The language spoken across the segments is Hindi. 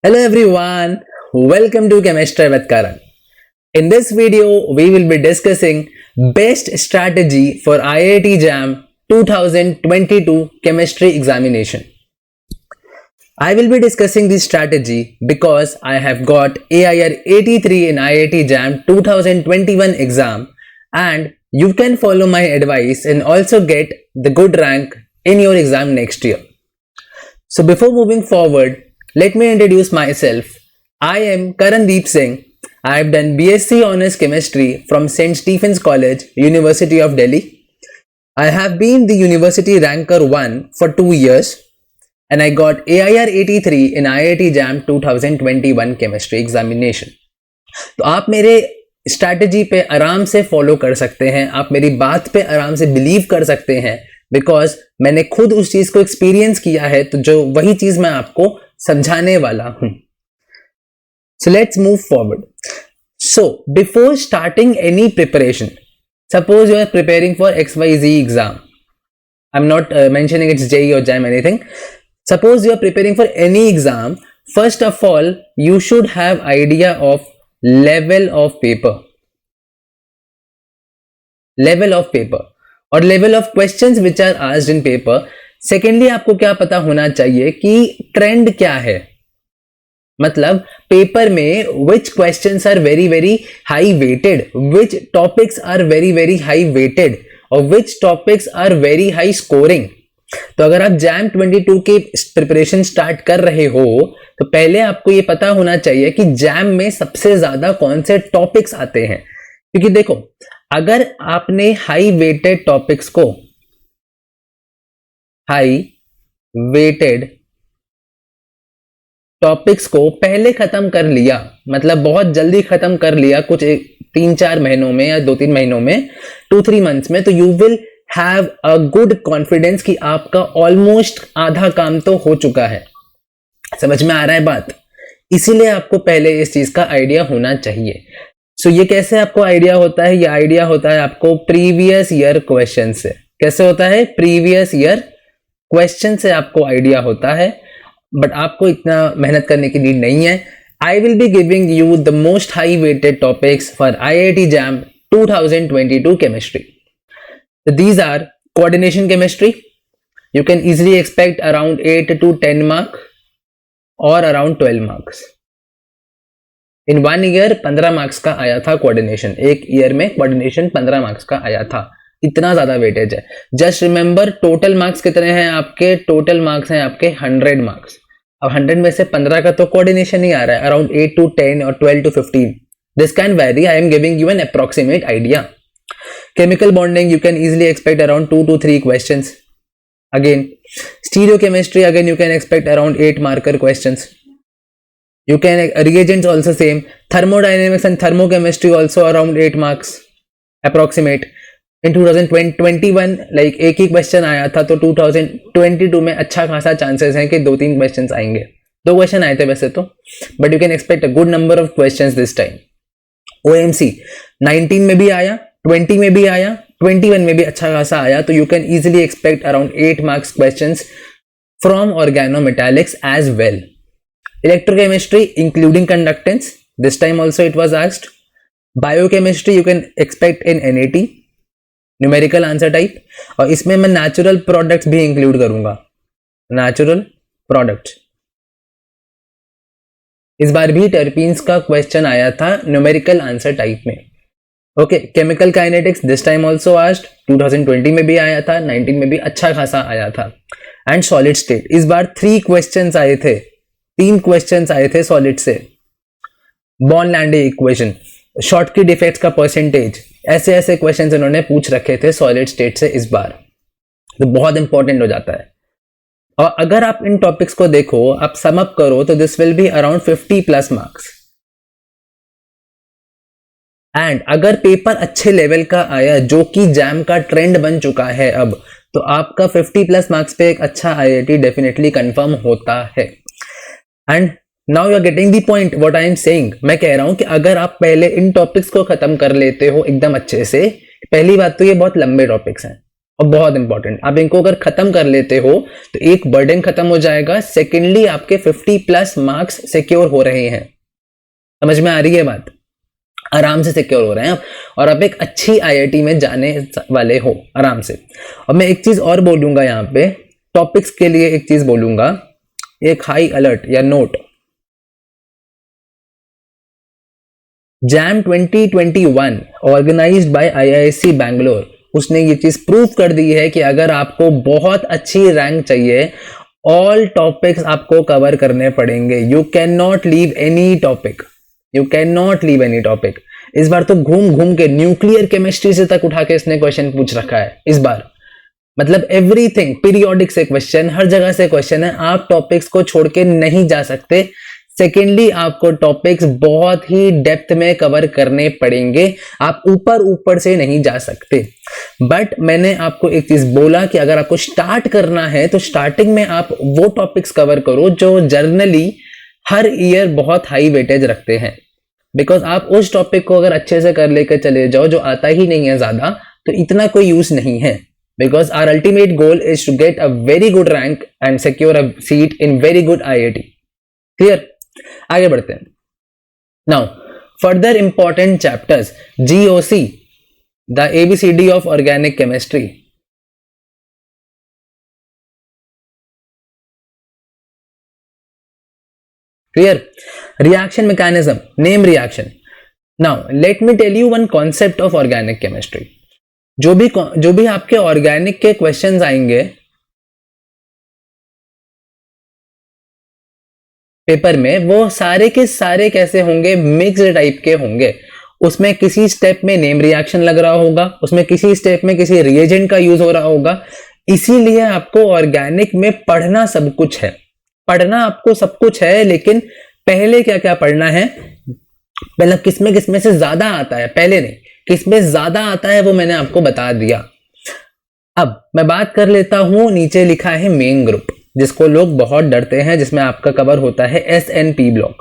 Hello everyone, welcome to Chemistry with Karan. In this video, we will be discussing best strategy for IIT JAM 2022 chemistry examination. I will be discussing this strategy because I have got AIR 83 in IIT JAM 2021 exam and you can follow my advice and also get the good rank in your exam next year. So before moving forward, let me introduce myself. I am Karandeep Singh. I have done BSc Honours Chemistry from St. Stephen's College, University of Delhi. I have been the University Ranker 1 for 2 years and I got AIR 83 in IIT JAM 2021 Chemistry Examination. तो आप मेरे स्ट्रैटेजी पे आराम से फॉलो कर सकते हैं, आप मेरी बात पे आराम से बिलीव कर सकते हैं बिकॉज मैंने खुद उस चीज को एक्सपीरियंस किया है, तो जो वही चीज मैं आपको समझाने वाला हूं. So let's move forward. So before starting any preparation, suppose you are preparing for XYZ exam. I'm not mentioning it's JEE or JAM anything. Suppose you are preparing for any exam. First of all, you should have idea of level of paper. Level of paper. और level of questions which are asked in paper. Secondly आपको क्या पता होना चाहिए कि ट्रेंड क्या है, मतलब पेपर में which questions are very very high weighted, which topics are very very high weighted और which topics are very high scoring. तो अगर आप जैम 22 के प्रिपरेशन स्टार्ट कर रहे हो तो पहले आपको ये पता होना चाहिए कि जैम में सबसे ज्यादा कौन से टॉपिक्स आते हैं. क्योंकि देखो, अगर आपने हाई वेटेड टॉपिक्स को पहले खत्म कर लिया, मतलब बहुत जल्दी खत्म कर लिया, कुछ 3-4 महीनों में या 2-3 महीनों में, 2-3 मंथ्स में, तो you will have a good confidence कि आपका ऑलमोस्ट आधा काम तो हो चुका है. समझ में आ रहा है बात? इसीलिए आपको पहले इस चीज का आइडिया होना चाहिए. सो ये कैसे आपको आइडिया होता है? ये आइडिया होता है आपको प्रीवियस ईयर क्वेश्चन से. कैसे होता है? प्रीवियस ईयर क्वेश्चन से आपको आइडिया होता है, बट आपको इतना मेहनत करने की नीड नहीं है. I will be giving you the most high weighted topics for IIT JAM 2022 chemistry. So these are coordination chemistry. You can easily expect around 8 to 10 mark or around 12 marks. In 1 year 15 marks का आया था कोऑर्डिनेशन. एक ईयर में कोऑर्डिनेशन 15 मार्क्स का आया था. इतना ज्यादा वेटेज है. जस्ट रिमेंबर, टोटल मार्क्स कितने हैं आपके? टोटल मार्क्स हैं आपके 100 मार्क्स. अब 100 में से 15 का तो कोऑर्डिनेशन ही आ रहा है, अराउंड 8 to 10 और 12 to 15. This can very. I am giving you N approximate idea. Chemical bonding, you can easily expect around 2 to 3 questions. Again stereochemistry, again you can expect around 8 marker questions. You can reagents also same. Thermodynamics and thermochemistry also around 8 marks approximate. In 2021 like एक ही क्वेश्चन आया था, तो 2022 में अच्छा खासा चांसेस हैं कि 2-3 क्वेश्चंस आएंगे. 2 क्वेश्चन आए थे वैसे तो, but you can expect a good number of questions this time. OMC 19 में भी आया, 20 में भी आया, 21 में भी अच्छा खासा आया, तो you can easily expect around 8 marks questions from organometallics as well. Electrochemistry including conductance, this time also it was asked. Biochemistry you can expect in NAT, numerical answer type. और इसमें मैं natural products भी include करूंगा. Natural products. इस बार भी टर्पीन्स का क्वेश्चन आया था न्यूमेरिकल आंसर टाइप में. Okay, chemical kinetics this time also asked. 2020 में भी आया था, 19 में भी अच्छा खासा आया था. एंड सॉलिड स्टेट, इस बार 3 क्वेश्चंस आए थे, 3 क्वेश्चंस आए थे सॉलिड से. बॉर्न-लैंडे इक्वेशन, शॉर्ट की डिफेक्ट्स का परसेंटेज, ऐसे ऐसे क्वेश्चंस इन्होंने पूछ रखे थे सॉलिड स्टेट से इस बार. तो बहुत इंपॉर्टेंट हो जाता है. और अगर आप इन टॉपिक्स को देखो, आप सम अप करो, तो this will be around 50+ marks. And अगर पेपर अच्छे लेवल का आया, जो कि जैम का ट्रेंड बन चुका है अब, तो आपका 50+ मार्क्स पे एक अच्छा IIT डेफिनेटली कंफर्म होता है. And now you are getting the point what I am saying. मैं कह रहा हूं कि अगर आप पहले इन टॉपिक्स को खत्म कर लेते हो एकदम अच्छे से, पहली बात तो ये बहुत लंबे टॉपिक्स हैं और बहुत इंपॉर्टेंट, आप इनको अगर खत्म कर लेते हो तो एक बर्डन खत्म हो जाएगा, सेकेंडली आपके 50+ मार्क्स सिक्योर हो रहे हैं। समझ में आ रही है बात? आराम से सिक्योर हो रहे हैं आप, और आप एक अच्छी आईआईटी में जाने वाले हो आराम से। और मैं एक चीज और बोलूंगा यहाँ पे, टॉपिक्स के लिए एक चीज बोलूंगा, एक हाई अलर्ट या note. JAM 2021 organised by IISc Bangalore, उसने ये चीज प्रूव कर दी है कि अगर आपको बहुत अच्छी रैंक चाहिए, ऑल टॉपिक्स आपको कवर करने पड़ेंगे। You can not leave any topic, you can not leave any topic. इस बार तो घूम घूम के न्यूक्लियर केमिस्ट्री से तक उठा के इसने क्वेश्चन पूछ रखा है इस बार। मतलब एवरीथिंग, पीरियोडिक से क्वेश्चन, हर जगह से क्वेश्चन है। आप टॉपिक्स को छोड़ के नहीं जा सकते। सेकेंडली आपको टॉपिक्स बहुत ही डेप्थ में कवर करने पड़ेंगे, आप ऊपर ऊपर से नहीं जा सकते। बट मैंने आपको एक चीज बोला कि अगर आपको स्टार्ट करना है तो स्टार्टिंग में आप वो टॉपिक्स कवर करो जो जर्नली हर ईयर बहुत हाई वेटेज रखते हैं। बिकॉज आप उस टॉपिक को अगर अच्छे से कर लेकर चले जाओ जो आता ही नहीं है ज्यादा, तो इतना कोई यूज नहीं है। Because our ultimate goal is to get a very good rank and secure a seat in very good IIT. Clear? आगे बढ़ते हैं। Now further important chapters, GOC, the ABCD of organic chemistry. Clear? Reaction mechanism, name reaction. Now let me tell you one concept of organic chemistry. जो भी आपके ऑर्गेनिक के क्वेश्चंस आएंगे पेपर में, वो सारे के सारे कैसे होंगे? मिक्स्ड टाइप के होंगे। उसमें किसी स्टेप में नेम रिएक्शन लग रहा होगा, उसमें किसी स्टेप में किसी रिएजेंट का यूज हो रहा होगा। इसीलिए आपको ऑर्गेनिक में पढ़ना सब कुछ है, पढ़ना आपको सब कुछ है। लेकिन पहले क्या क्या पढ़ना है, पहले किसमें से ज्यादा आता है, पहले नहीं, किसमें ज्यादा आता है वो मैंने आपको बता दिया। अब मैं बात कर लेता हूं, नीचे लिखा है मेन ग्रुप, जिसको लोग बहुत डरते हैं, जिसमें आपका कवर होता है SNP ब्लॉक।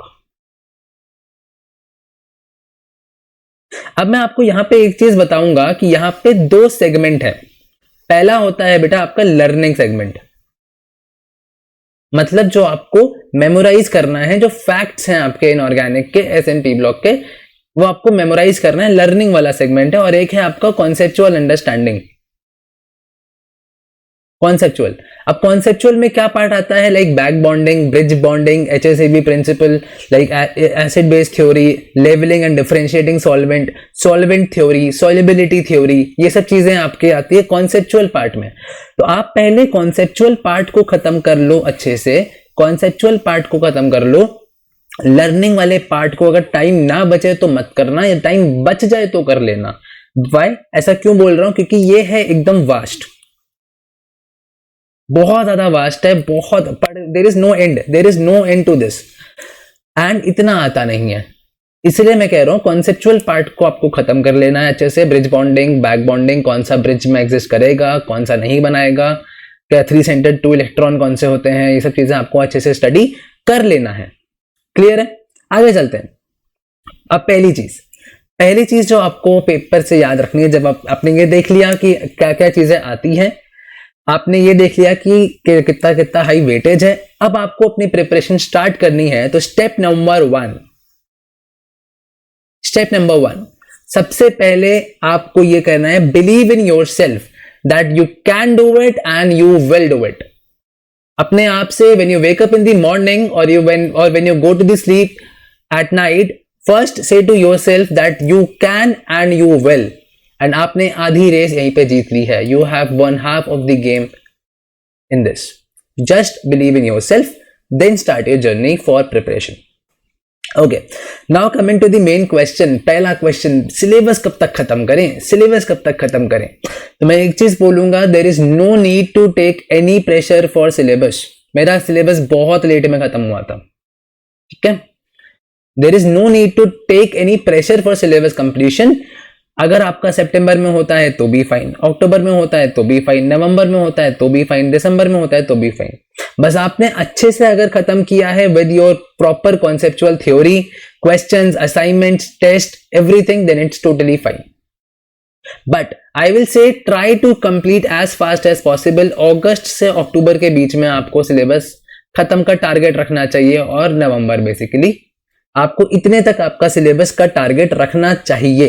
अब मैं आपको यहां पे एक चीज बताऊंगा कि यहां पे 2 सेगमेंट है। पहला होता है बेटा आपका लर्निंग सेगमेंट, मतलब जो आपको मेमोराइज करना है, जो फैक्ट्स हैं आपके इनऑर्गेनिक के SNP ब्लॉक के, वो आपको मेमोराइज करना है, लर्निंग वाला सेगमेंट है। और एक है आपका कॉन्सेप्चुअल अंडरस्टैंडिंग, कॉन्सेप्चुअल। अब कॉन्सेप्चुअल में क्या पार्ट आता है? Like back bonding, bridge bonding, HSAB principle, like acid base theory, levelling and differentiating solvent, solvent theory, solubility theory, ये सब चीजें आपके आती है कॉन्सेप्चुअल पार्ट में। तो आप पहले कॉन्सेप्चुअल पार्ट को खत्म कर लो अच्छे से, कॉन्सेप्चुअल पार्ट को खत्म कर लो। लर्निंग वाले पार्ट को अगर टाइम ना बचे तो मत करना, या टाइम बच जाए तो कर लेना। वाई? ऐसा क्यों बोल रहा हूं? क्योंकि ये है एकदम वास्ट, बहुत ज्यादा वास्ट है, बहुत, there is no end, there is no end to this, and इतना आता नहीं है। इसलिए मैं कह रहा हूं कॉन्सेप्चुअल पार्ट को आपको खत्म कर लेना है अच्छे से। ब्रिज बॉन्डिंग, बैक बॉन्डिंग, कौन सा ब्रिज में एग्जिस्ट करेगा, कौन सा नहीं बनाएगा, क्या 3 सेंटर्ड 2 इलेक्ट्रॉन कौन से होते हैं, ये सब चीजें आपको अच्छे से स्टडी कर लेना है। क्लियर है? आगे चलते हैं। अब पहली चीज जो आपको पेपर से याद रखनी है, जब आपने ये देख लिया कि क्या क्या चीजें आती हैं, आपने ये देख लिया कि कितना हाई वेटेज है, अब आपको अपनी प्रिपरेशन स्टार्ट करनी है। तो स्टेप नंबर 1, सबसे पहले आपको ये कहना है, believe in yourself that you can do it and you will do it. अपने आप से when you wake up in the morning और when you go to the sleep at night, first say to yourself that you can and you will. And आपने आधी रेस यहीं पे जीत ली है। You have one half of the game in this. Just believe in yourself, then start your journey for preparation. Okay, now coming to the main question. पहला क्वेश्चन, सिलेबस कब तक खत्म करें? सिलेबस कब तक खत्म करें? तो मैं एक चीज बोलूंगा, there is no need to take any pressure for syllabus. मेरा सिलेबस बहुत लेट में खत्म हुआ था, ठीक है? There is no need to take any pressure for syllabus completion. अगर आपका सितंबर में होता है तो भी फाइन, अक्टूबर में होता है तो भी फाइन, नवंबर में होता है तो भी फाइन, दिसंबर में होता है तो भी फाइन। बस आपने अच्छे से अगर खत्म किया है with your proper conceptual theory, questions, assignments, test, everything, then it's totally fine. But I will say try to complete as fast as possible. अगस्त से अक्टूबर के बीच में आपको सिलेबस खत्म का टारगेट रखना चाहिए, और नवंबर बेसिकली आपको इतने तक आपका सिलेबस का टारगेट रखना चाहिए,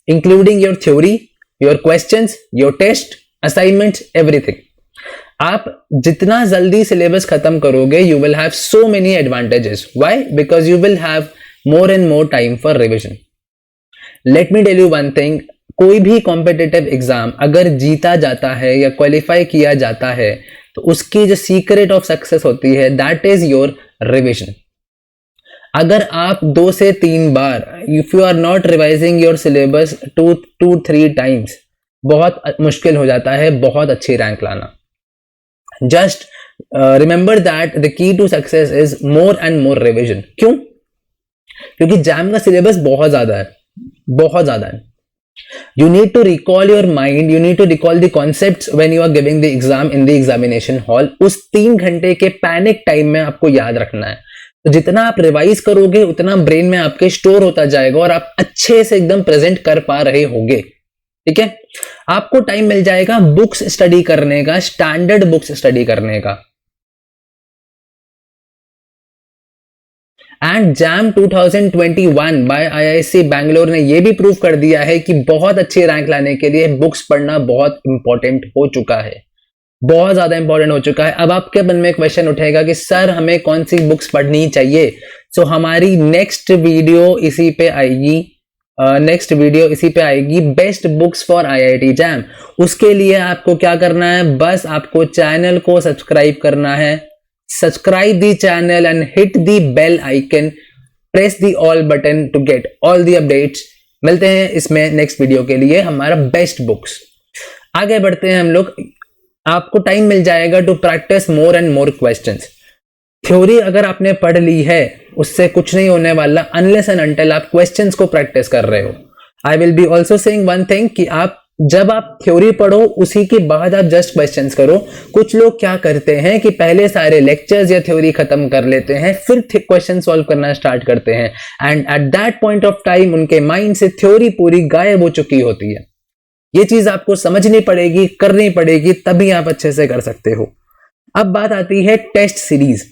including your theory, your questions, your test, assignments, everything. आप जितना जल्दी सिलेबस खत्म करोगे, you will have so many advantages. Why? Because you will have more and more time for revision. Let me tell you one thing, कोई भी कॉम्पिटिटिव एग्जाम अगर जीता जाता है या क्वालिफाई किया जाता है, तो उसकी जो सीक्रेट ऑफ सक्सेस होती है, दैट इज योर रिविजन। अगर आप 2 से 3 बार, if you are not revising your syllabus 2-3 times, बहुत मुश्किल हो जाता है बहुत अच्छी रैंक लाना। Just remember that the key to success is more and more revision. क्यों? क्योंकि जैम का सिलेबस बहुत ज्यादा है, बहुत ज्यादा है। You need to recall your mind, you need to recall the concepts when you are giving the exam in the examination hall। उस 3 घंटे के पैनिक टाइम में आपको याद रखना है। तो जितना आप रिवाइज करोगे उतना ब्रेन में आपके स्टोर होता जाएगा और आप अच्छे से एकदम प्रेजेंट कर पा रहे होगे। ठीक है, आपको टाइम मिल जाएगा बुक्स स्टडी करने का, स्टैंडर्ड बुक्स स्टडी करने का। And JAM 2021 by IISc Bangalore ने यह भी प्रूव कर दिया है कि बहुत अच्छी रैंक लाने के लिए बुक्स पढ़ना बहुत इंपॉर्टेंट हो चुका है, बहुत ज्यादा इंपॉर्टेंट हो चुका है। अब आपके मन में क्वेश्चन उठेगा कि सर हमें कौन सी बुक्स पढ़नी चाहिए। सो हमारी नेक्स्ट वीडियो इसी पे आएगी, best books for IIT jam. उसके लिए आपको क्या करना है, बस आपको चैनल को सब्सक्राइब करना है। Subscribe the channel and hit the bell icon, press the all button to get all the updates। मिलते हैं इसमें नेक्स्ट वीडियो के लिए हमारा बेस्ट बुक्स। आगे बढ़ते हैं हम लोग। आपको टाइम मिल जाएगा to practise more and more questions. Theory अगर आपने पढ़ ली है उससे कुछ नहीं होने वाला अनलेस एंड अनटिल आप क्वेश्चंस को प्रैक्टिस कर रहे हो। आई will B also saying one thing कि आप जब आप थ्योरी पढ़ो उसी के बाद आप जस्ट क्वेश्चंस करो। कुछ लोग क्या करते हैं कि पहले सारे लेक्चर्स या थ्योरी खत्म कर लेते हैं, फिर क्वेश्चन सॉल्व करना स्टार्ट करते हैं, and at that point of time उनके माइंड से थ्योरी पूरी गायब हो चुकी होती है। ये चीज आपको समझनी पड़ेगी, करनी पड़ेगी, तभी आप अच्छे से कर सकते हो। अब बात आती है टेस्ट सीरीज।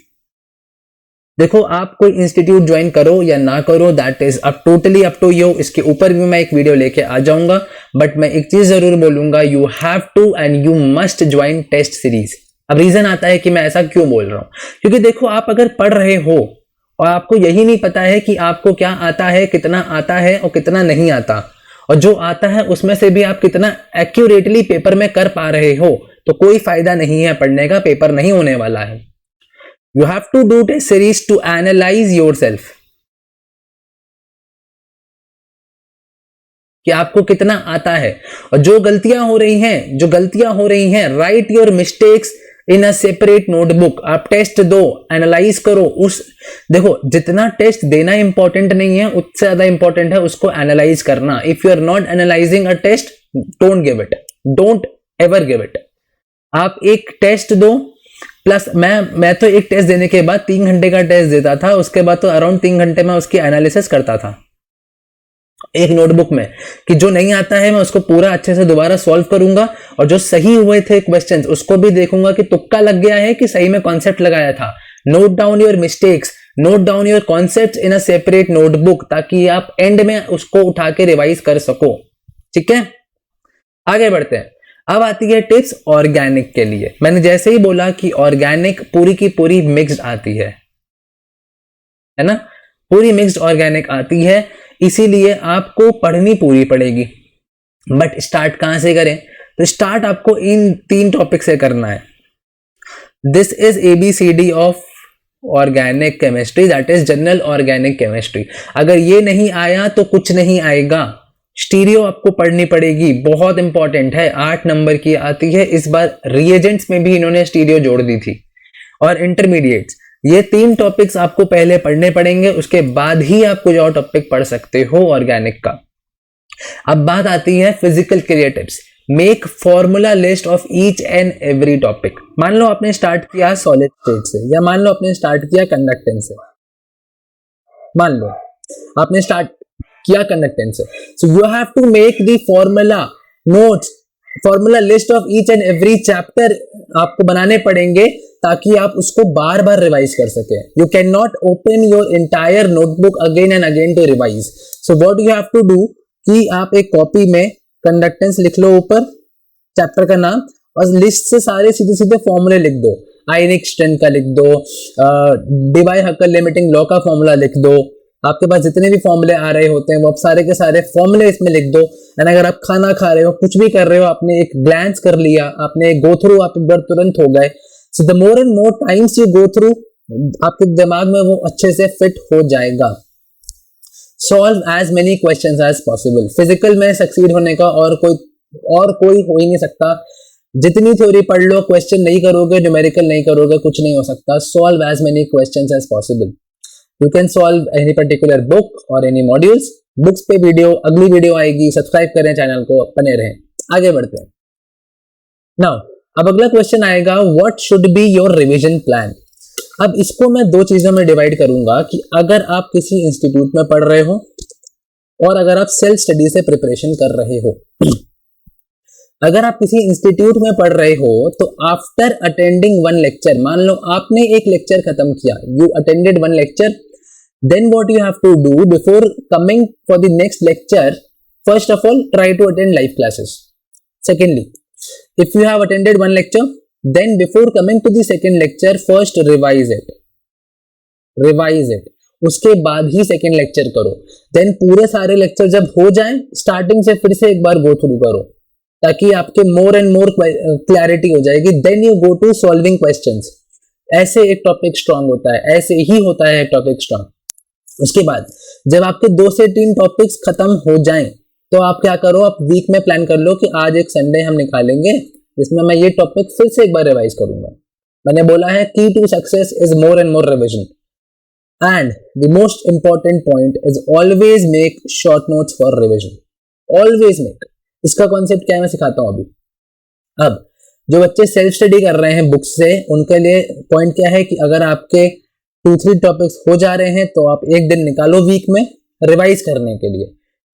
देखो, आप कोई इंस्टीट्यूट ज्वाइन करो या ना करो, that is up totally up to you. इसके ऊपर भी मैं एक वीडियो लेके आ जाऊंगा, बट मैं एक चीज जरूर बोलूंगा, you have to and you must join test series. अब रीजन आता है कि मैं ऐसा क्यों बोल रहा हूं, क्योंकि देखो आप अगर पढ़ रहे हो और आपको यही नहीं पता है कि आपको क्या आता है, कितना आता है और कितना नहीं आता, और जो आता है उसमें से भी आप कितना एक्यूरेटली पेपर में कर पा रहे हो, तो कोई फायदा नहीं है पढ़ने का, पेपर नहीं होने वाला है। You have to do test series to analyze yourself कि आपको कितना आता है और जो गलतियां हो रही हैं, right your mistakes in a separate notebook. आप टेस्ट दो, एनालाइज करो। देखो, जितना टेस्ट देना इंपॉर्टेंट नहीं है, उससे ज्यादा इंपॉर्टेंट है उसको एनालाइज करना। If you are not analysing a test, don't give it, don't ever give it. आप एक टेस्ट दो, प्लस मैं तो एक टेस्ट देने के बाद 3 घंटे का टेस्ट देता था, उसके बाद तो अराउंड 3 घंटे में उसकी एनालिसिस करता था एक नोटबुक में, कि जो नहीं आता है मैं उसको पूरा अच्छे से दोबारा सॉल्व करूंगा, और जो सही हुए थे क्वेश्चंस उसको भी देखूंगा कि तुक्का लग गया है कि सही में कॉन्सेप्ट लगाया था। Note down your mistakes, note down your concepts in a separate notebook, ताकि आप एंड में उसको उठा के रिवाइज कर सको। ठीक है, आगे बढ़ते हैं। अब आती है टिप्स ऑर्गेनिक के लिए। मैंने जैसे ही बोला कि ऑर्गेनिक पूरी की पूरी मिक्स्ड आती है ना, पूरी मिक्स्ड ऑर्गेनिक आती है, इसीलिए आपको पढ़नी पूरी पड़ेगी। बट स्टार्ट कहां से करें? तो स्टार्ट आपको इन 3 टॉपिक से करना है। This is ABCD of organic chemistry, that is general organic chemistry. अगर ये नहीं आया तो कुछ नहीं आएगा। स्टीरियो आपको पढ़नी पड़ेगी, बहुत इंपॉर्टेंट है, 8 नंबर की आती है। इस बार रिएजेंट्स में भी इन्होंने स्टीरियो जोड़ दी थी। और इंटरमीडिएट्स, ये 3 टॉपिक्स आपको पहले पढ़ने पड़ेंगे, उसके बाद ही आप कुछ और टॉपिक पढ़ सकते हो ऑर्गेनिक का। अब बात आती है physical creatives. Make formula list of each and every topic. मान लो आपने स्टार्ट किया सॉलिड स्टेट से, या मान लो आपने स्टार्ट किया कंडक्टेंस से, मान लो आपने स्टार्ट किया कंडक्टेंस से, so you have to make the formula notes, formula list of each and every chapter आपको बनाने पड़ेंगे ताकि आप उसको बार बार रिवाइज कर सके. You can not open your entire notebook again and again to revise. So what you have to do कि आप एक कॉपी में कंडक्टेंस लिख लो ऊपर चैप्टर का नाम और लिस्ट से सारे सीधे सीधे फॉर्मूले लिख दो. आइंस्टाइन का लिख दो, डिवाई-हक्कल लिमिटिंग लॉ का फॉर्मूला लिख दो. आपके पास जितने भी फॉर्मूले आ रहे होते हैं वो आप सारे के सारे फॉर्मूले इसमें लिख दो. एंड अगर आप खाना खा रहे हो, कुछ भी कर रहे हो, आपने एक ग्लैंस कर लिया, आपने गो थ्रू, आप एक बार तुरंत हो गए. So the more and more times you go through, आपके दिमाग में वो अच्छे से फिट हो जाएगा. Solve as many questions as possible. Physical में सक्सीड होने का और कोई हो ही नहीं सकता. जितनी थ्योरी पढ़ लो, क्वेश्चन नहीं करोगे, न्यूमेरिकल नहीं करोगे, कुछ नहीं हो सकता. Solve as many questions as possible. You can solve any particular book or any modules. Books पे वीडियो, अगली वीडियो आएगी. सब्सक्राइब करें चैनल को, बने रहें. आगे बढ़ते हैं. नाउ अब अगला क्वेश्चन आएगा, what should be your revision plan. अब इसको मैं दो चीजों में डिवाइड करूंगा कि अगर आप किसी इंस्टीट्यूट में पढ़ रहे हो और अगर आप सेल्फ स्टडी से प्रिपरेशन कर रहे हो. अगर आप किसी इंस्टीट्यूट में पढ़ रहे हो तो आफ्टर अटेंडिंग वन लेक्चर, मान लो आपने एक लेक्चर खत्म किया, you attended one lecture, then what you have to do before coming for the next lecture, first of all try to attend live classes. Secondly, if you have attended one lecture, then before coming to the second lecture, first revise it. उसके बाद ही सेकेंड लेक्चर करो. देन पूरे सारे लेक्चर जब हो जाएं, स्टार्टिंग से फिर से एक बार गो थ्रू करो ताकि आपके मोर एंड मोर क्लैरिटी हो जाएगी. Then you go to solving questions. ऐसे एक टॉपिक स्ट्रांग होता है, ऐसे ही होता है एक टॉपिक स्ट्रांग. उसके बाद जब आपके 2 से 3 टॉपिक्स खत्म हो जाएं तो आप क्या करो, आप वीक में प्लान कर लो कि आज एक संडे हम निकालेंगे जिसमें मैं ये टॉपिक फिर से एक बार रिवाइज करूंगा. मैंने बोला है key to success is more and more revision. And the most important point is always make short notes for revision. Always make. इसका कॉन्सेप्ट क्या है मैं सिखाता हूं अभी. अब जो बच्चे सेल्फ स्टडी कर रहे हैं बुक्स से, उनके लिए पॉइंट क्या है कि अगर आपके 2-3 टॉपिक्स हो जा रहे हैं तो आप एक दिन निकालो वीक में रिवाइज करने के लिए.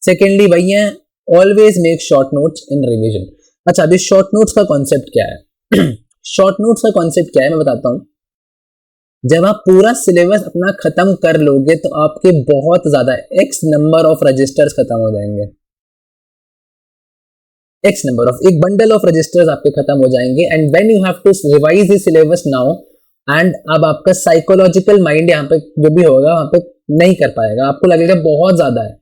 सेकेंडली भैया, ऑलवेज मेक शॉर्ट नोट्स इन रिवीजन. अच्छा, अभी शॉर्ट नोट्स का कॉन्सेप्ट क्या है? शॉर्ट नोट्स का कॉन्सेप्ट क्या है मैं बताता हूं. जब आप पूरा सिलेबस अपना खत्म कर लोगे तो आपके बहुत ज्यादा x नंबर ऑफ रजिस्टर्स खत्म हो जाएंगे. x नंबर ऑफ, एक बंडल ऑफ रजिस्टर्स आपके खत्म हो जाएंगे. And when you have to revise the syllabus now, and अब आपका साइकोलॉजिकल माइंड यहाँ पे जो भी होगा वहां पे नहीं कर पाएगा, आपको लगेगा बहुत ज्यादा है.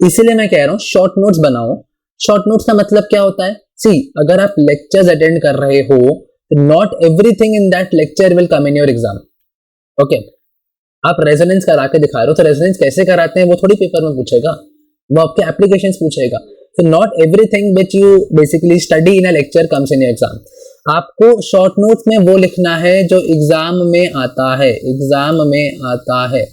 इसीलिए मैं कह रहा हूँ शॉर्ट नोट्स बनाओ. शॉर्ट नोट्स का मतलब क्या होता है? सी, अगर आप लेक्चर्स अटेंड कर रहे हो तो not everything in that lecture will come in your exam. Okay, आप रेजोनेंस करा के दिखा रहे हो तो रेजोनेंस कैसे कराते हैं वो थोड़ी पेपर में पूछेगा, वो आपके एप्लीकेशंस पूछेगा. तो not everything which you basically study in a lecture comes in your exam. आपको शॉर्ट नोट्स में वो लिखना है जो एग्जाम में आता है. एग्जाम में आता है,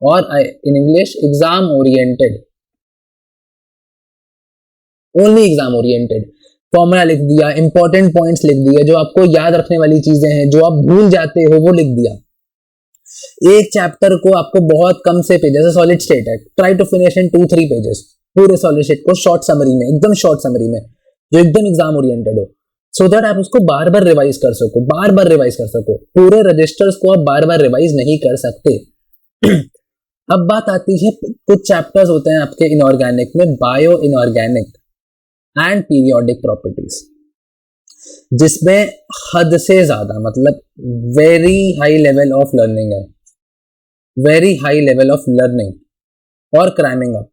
और in English exam oriented, only exam oriented. Formula लिख दिया, इंपॉर्टेंट पॉइंट्स लिख दिए, जो आपको याद रखने वाली चीजें हैं, जो आप भूल जाते हो वो लिख दिया. एक चैप्टर को आपको बहुत कम से पेज, जैसे सॉलिड स्टेट है, try to finish in 2-3 pages. पूरे सॉलिड स्टेट को शॉर्ट समरी में, एकदम शॉर्ट समरी में, जो एकदम एग्जाम ओरिएंटेड हो, सो दैट आप उसको बार बार रिवाइज कर सको, बार बार रिवाइज कर सको. पूरे रजिस्टर्स को आप बार बार रिवाइज नहीं कर सकते. अब बात आती है, कुछ चैप्टर्स होते हैं आपके इनऑर्गेनिक में, bio inorganic and periodic properties, जिसमें हद से ज्यादा, मतलब very high level of learning है, very high level of learning और क्रैमिंग अप.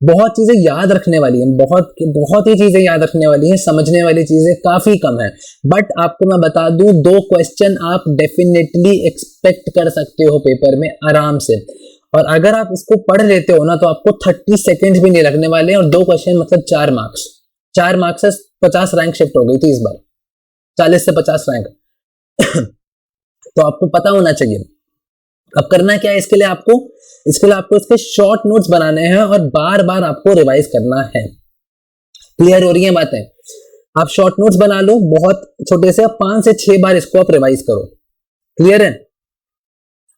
बहुत चीजें याद रखने वाली हैं, बहुत ही चीजें याद रखने वाली हैं, समझने वाली चीजें काफी कम है. बट आपको मैं बता दूं, 2 क्वेश्चन आप डेफिनेटली एक्सपेक्ट कर सकते हो पेपर में आराम से. और अगर आप इसको पढ़ लेते हो ना तो आपको 30 सेकेंड्स भी नहीं लगने वाले. और 2 क्वेश्चन मतलब 4 मार्क्स. 4 मार्क्स से 50 रैंक शिफ्ट हो गई थी इस बार, 40 से 50 रैंक. तो आपको पता होना चाहिए. अब करना क्या है इसके लिए आपको इसके शॉर्ट नोट्स बनाने हैं और बार बार आपको रिवाइज करना है. क्लियर हो रही है बातें? आप शॉर्ट नोट्स बना लो, बहुत छोटे से, 5 से 6 बार इसको आप रिवाइज करो. क्लियर है?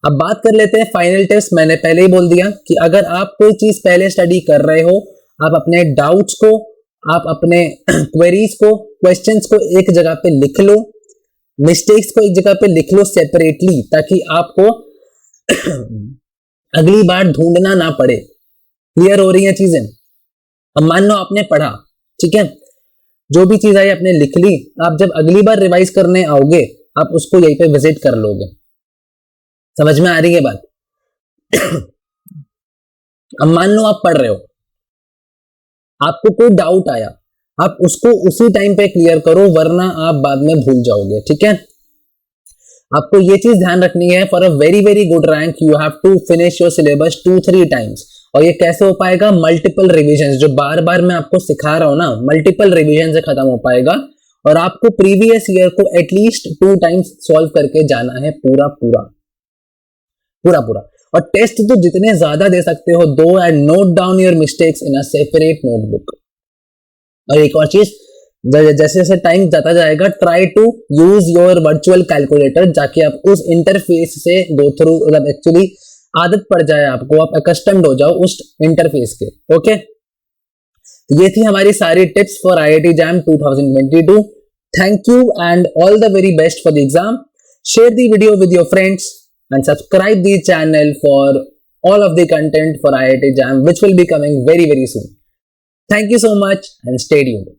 अब बात कर लेते हैं फाइनल टिप्स। मैंने पहले ही बोल दिया कि अगर आप कोई चीज पहले स्टडी कर रहे हो, आप अपने डाउट्स को, आप अपने क्वेरीज को, क्वेश्चंस को एक जगह पे लिख लो, मिस्टेक्स को एक जगह पे लिख लो सेपरेटली, ताकि आपको अगली बार ढूंढना ना पड़े। क्लियर हो रही है चीजें? अब मान लो आपने पढ़ा, ठीक है, जो भी चीज आई आपने लिख ली, आप जब अगली बार रिवाइज करने आओगे आप उसको यहीं पे विजिट कर लोगे। समझ में आ रही है बात? अब मान लो आप पढ़ रहे हो, आपको कोई डाउट आया, आप उसको उसी टाइम पे क्लियर करो, वरना आप बाद में भूल जाओगे। ठीक है, आपको ये चीज ध्यान रखनी है, for a very very good rank you have to finish your syllabus 2-3 times. और ये कैसे हो पाएगा? मल्टीपल रिविजन, जो बार बार मैं आपको सिखा रहा हूं ना, मल्टीपल रिविजन से खत्म हो पाएगा। और आपको प्रीवियस ईयर को एटलीस्ट 2 टाइम्स सॉल्व करके जाना है, पूरा पूरा पूरा पूरा। और टेस्ट तो जितने ज्यादा दे सकते हो दो, and note down your mistakes in a separate notebook. और एक और चीज, जैसे जैसे टाइम जाता जाएगा, try to use your virtual calculator, ताकि आप उस इंटरफेस से गो थ्रू, मतलब एक्चुअली आदत पड़ जाए आपको, आप अकस्टम्ड हो जाओ उस इंटरफेस के। ओके, तो ये थी हमारी सारी tips for IIT JAM 2022। Thank you and all the very best for the exam. Share the video with your friends and subscribe the channel for all of the content for IIT JAM, which will be coming very very soon. Thank you so much and stay tuned.